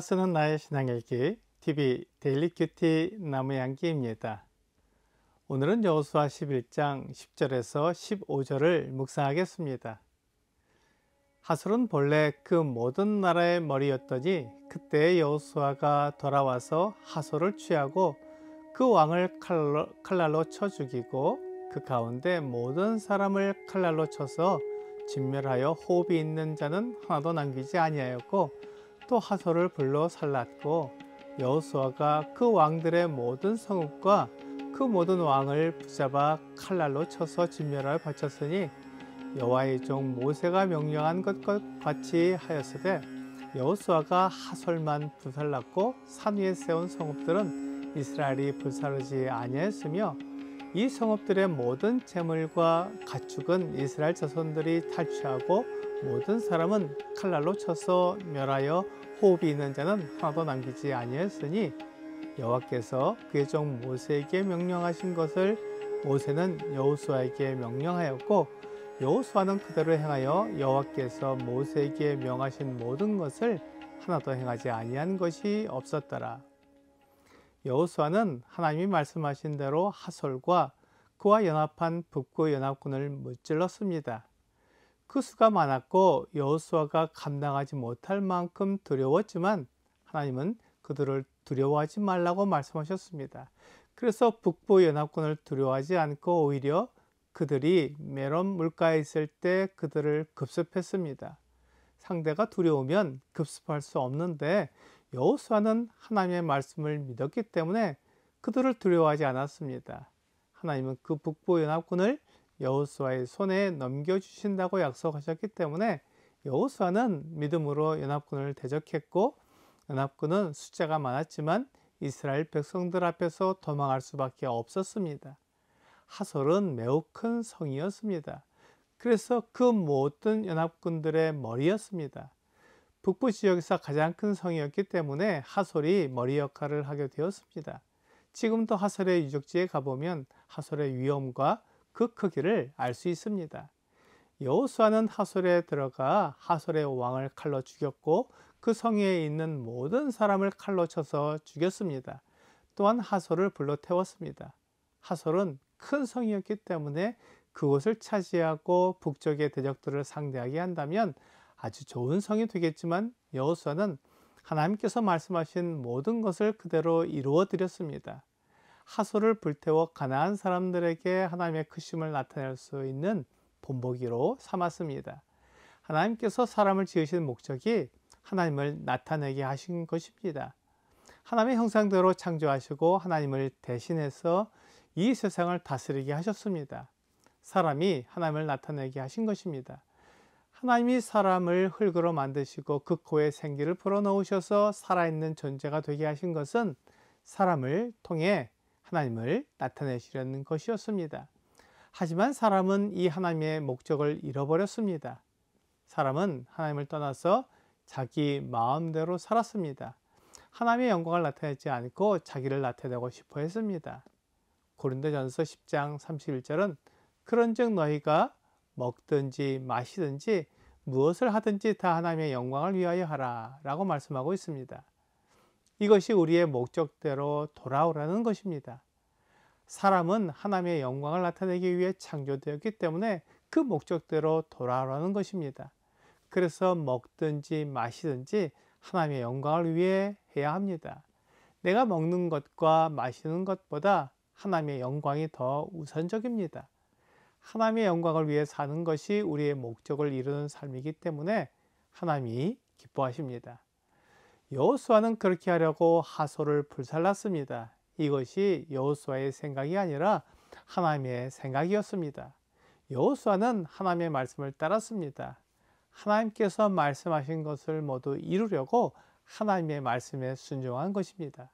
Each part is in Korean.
내가 쓰는 나의 신앙일기 TV 데일리 큐티 나무양기입니다. 오늘은 여호수아 11장 10절에서 15절을 묵상하겠습니다. 하솔은 본래 그 모든 나라의 머리였더니 그때 여호수아가 돌아와서 하솔을 취하고 그 왕을 칼날로 쳐 죽이고 그 가운데 모든 사람을 칼날로 쳐서 진멸하여 호흡이 있는 자는 하나도 남기지 아니하였고 또 하솔을 불로 살랐고 여호수아가 그 왕들의 모든 성읍과 그 모든 왕을 붙잡아 칼날로 쳐서 진멸하여 바쳤으니 여호와의 종 모세가 명령한 것과 같이 하였으되 여호수아가 하솔만 불살랐고 산 위에 세운 성읍들은 이스라엘이 불사르지 아니하였으며 이 성읍들의 모든 재물과 가축은 이스라엘 자손들이 탈취하고 모든 사람은 칼날로 쳐서 멸하여 호흡이 있는 자는 하나도 남기지 아니하였으니 여호와께서 그의 종 모세에게 명령하신 것을 모세는 여호수아에게 명령하였고 여호수아는 그대로 행하여 여호와께서 모세에게 명하신 모든 것을 하나도 행하지 아니한 것이 없었더라. 여호수아는 하나님이 말씀하신 대로 하솔과 그와 연합한 북부 연합군을 무찔렀습니다. 그 수가 많았고 여호수아가 감당하지 못할 만큼 두려웠지만 하나님은 그들을 두려워하지 말라고 말씀하셨습니다. 그래서 북부 연합군을 두려워하지 않고 오히려 그들이 메론 물가에 있을 때 그들을 급습했습니다. 상대가 두려우면 급습할 수 없는데 여호수아는 하나님의 말씀을 믿었기 때문에 그들을 두려워하지 않았습니다. 하나님은 그 북부 연합군을 여호수아의 손에 넘겨주신다고 약속하셨기 때문에 여호수아는 믿음으로 연합군을 대적했고 연합군은 숫자가 많았지만 이스라엘 백성들 앞에서 도망할 수밖에 없었습니다. 하솔은 매우 큰 성이었습니다. 그래서 그 모든 연합군들의 머리였습니다. 북부 지역에서 가장 큰 성이었기 때문에 하솔이 머리 역할을 하게 되었습니다. 지금도 하솔의 유적지에 가보면 하솔의 위엄과 그 크기를 알 수 있습니다. 여호수아는 하솔에 들어가 하솔의 왕을 칼로 죽였고 그 성에 있는 모든 사람을 칼로 쳐서 죽였습니다. 또한 하솔을 불로 태웠습니다. 하솔은 큰 성이었기 때문에 그곳을 차지하고 북쪽의 대적들을 상대하게 한다면 아주 좋은 성이 되겠지만 여호수아는 하나님께서 말씀하신 모든 것을 그대로 이루어 드렸습니다. 하솔을 불태워 가나안 사람들에게 하나님의 크심을 나타낼 수 있는 본보기로 삼았습니다. 하나님께서 사람을 지으신 목적이 하나님을 나타내게 하신 것입니다. 하나님의 형상대로 창조하시고 하나님을 대신해서 이 세상을 다스리게 하셨습니다. 사람이 하나님을 나타내게 하신 것입니다. 하나님이 사람을 흙으로 만드시고 그 코에 생기를 불어넣으셔서 살아있는 존재가 되게 하신 것은 사람을 통해 하나님을 나타내시려는 것이었습니다. 하지만 사람은 이 하나님의 목적을 잃어버렸습니다. 사람은 하나님을 떠나서 자기 마음대로 살았습니다. 하나님의 영광을 나타내지 않고 자기를 나타내고 싶어 했습니다. 고린도전서 10장 31절은 그런즉 너희가 먹든지 마시든지 무엇을 하든지 다 하나님의 영광을 위하여 하라 라고 말씀하고 있습니다. 이것이 우리의 목적대로 돌아오라는 것입니다. 사람은 하나님의 영광을 나타내기 위해 창조되었기 때문에 그 목적대로 돌아오라는 것입니다. 그래서 먹든지 마시든지 하나님의 영광을 위해 해야 합니다. 내가 먹는 것과 마시는 것보다 하나님의 영광이 더 우선적입니다. 하나님의 영광을 위해 사는 것이 우리의 목적을 이루는 삶이기 때문에 하나님이 기뻐하십니다. 여호수아는 그렇게 하려고 하솔을 불살랐습니다. 이것이 여호수아의 생각이 아니라 하나님의 생각이었습니다. 여호수아는 하나님의 말씀을 따랐습니다. 하나님께서 말씀하신 것을 모두 이루려고 하나님의 말씀에 순종한 것입니다.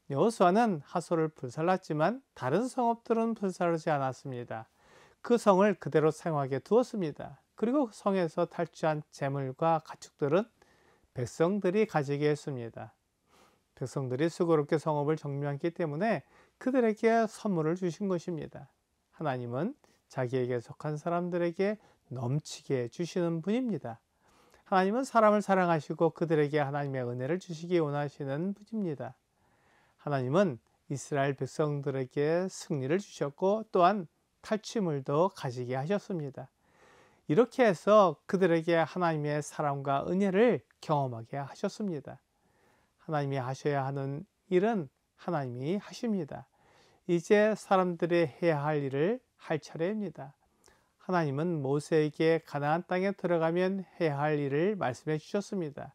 여호수아는 하솔을 불살랐지만 다른 성읍들은 불사르지 않았습니다. 그 성을 그대로 사용하게 두었습니다. 그리고 성에서 탈취한 재물과 가축들은 백성들이 가지게 했습니다. 백성들이 수고롭게 성읍을 정리했기 때문에 그들에게 선물을 주신 것입니다. 하나님은 자기에게 속한 사람들에게 넘치게 주시는 분입니다. 하나님은 사람을 사랑하시고 그들에게 하나님의 은혜를 주시기 원하시는 분입니다. 하나님은 이스라엘 백성들에게 승리를 주셨고 또한 탈취물도 가지게 하셨습니다. 이렇게 해서 그들에게 하나님의 사랑과 은혜를 경험하게 하셨습니다. 하나님이 하셔야 하는 일은 하나님이 하십니다. 이제 사람들이 해야 할 일을 할 차례입니다. 하나님은 모세에게 가나안 땅에 들어가면 해야 할 일을 말씀해 주셨습니다.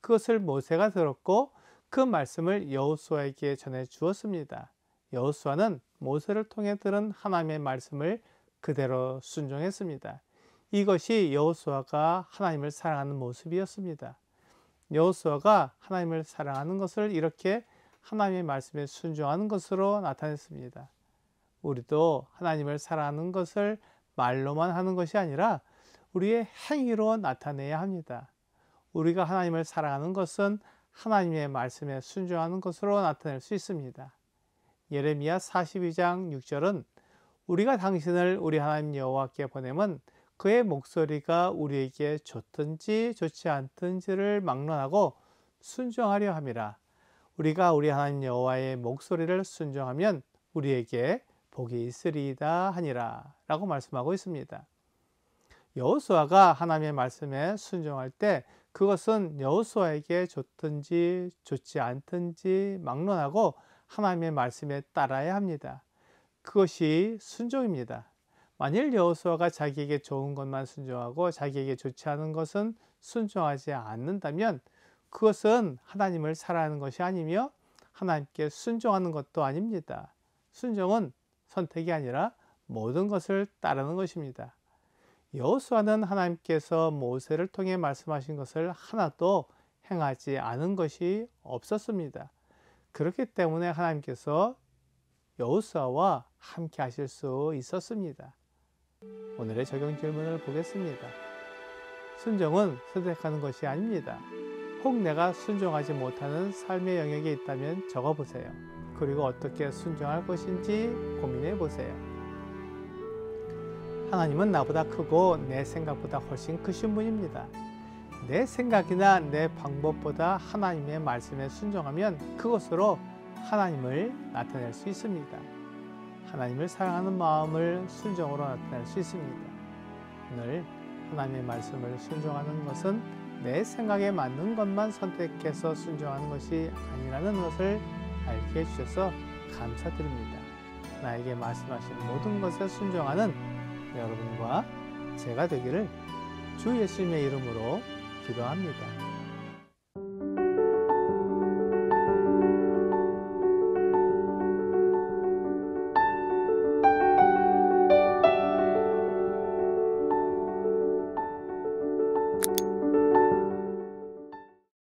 그것을 모세가 들었고 그 말씀을 여호수아에게 전해 주었습니다. 여호수아는 모세를 통해 들은 하나님의 말씀을 그대로 순종했습니다. 이것이 여호수아가 하나님을 사랑하는 모습이었습니다. 여호수아가 하나님을 사랑하는 것을 이렇게 하나님의 말씀에 순종하는 것으로 나타냈습니다. 우리도 하나님을 사랑하는 것을 말로만 하는 것이 아니라 우리의 행위로 나타내야 합니다. 우리가 하나님을 사랑하는 것은 하나님의 말씀에 순종하는 것으로 나타낼 수 있습니다. 예레미야 42장 6절은 우리가 당신을 우리 하나님 여호와께 보내면 그의 목소리가 우리에게 좋든지 좋지 않든지를 막론하고 순종하려 함이라. 우리가 우리 하나님 여호와의 목소리를 순종하면 우리에게 복이 있으리이다 하니라 라고 말씀하고 있습니다. 여호수아가 하나님의 말씀에 순종할 때 그것은 여호수아에게 좋든지 좋지 않든지 막론하고 하나님의 말씀에 따라야 합니다. 그것이 순종입니다. 만일 여호수아가 자기에게 좋은 것만 순종하고 자기에게 좋지 않은 것은 순종하지 않는다면 그것은 하나님을 사랑하는 것이 아니며 하나님께 순종하는 것도 아닙니다. 순종은 선택이 아니라 모든 것을 따르는 것입니다. 여호수아는 하나님께서 모세를 통해 말씀하신 것을 하나도 행하지 않은 것이 없었습니다. 그렇기 때문에 하나님께서 여호수아와 함께 하실 수 있었습니다. 오늘의 적용 질문을 보겠습니다. 순종은 선택하는 것이 아닙니다. 혹 내가 순종하지 못하는 삶의 영역이 있다면 적어보세요. 그리고 어떻게 순종할 것인지 고민해 보세요. 하나님은 나보다 크고 내 생각보다 훨씬 크신 분입니다. 내 생각이나 내 방법보다 하나님의 말씀에 순종하면 그것으로 하나님을 나타낼 수 있습니다. 하나님을 사랑하는 마음을 순종으로 나타낼 수 있습니다. 오늘 하나님의 말씀을 순종하는 것은 내 생각에 맞는 것만 선택해서 순종하는 것이 아니라는 것을 알게 해주셔서 감사드립니다. 나에게 말씀하신 모든 것에 순종하는 여러분과 제가 되기를 주 예수님의 이름으로 기도합니다.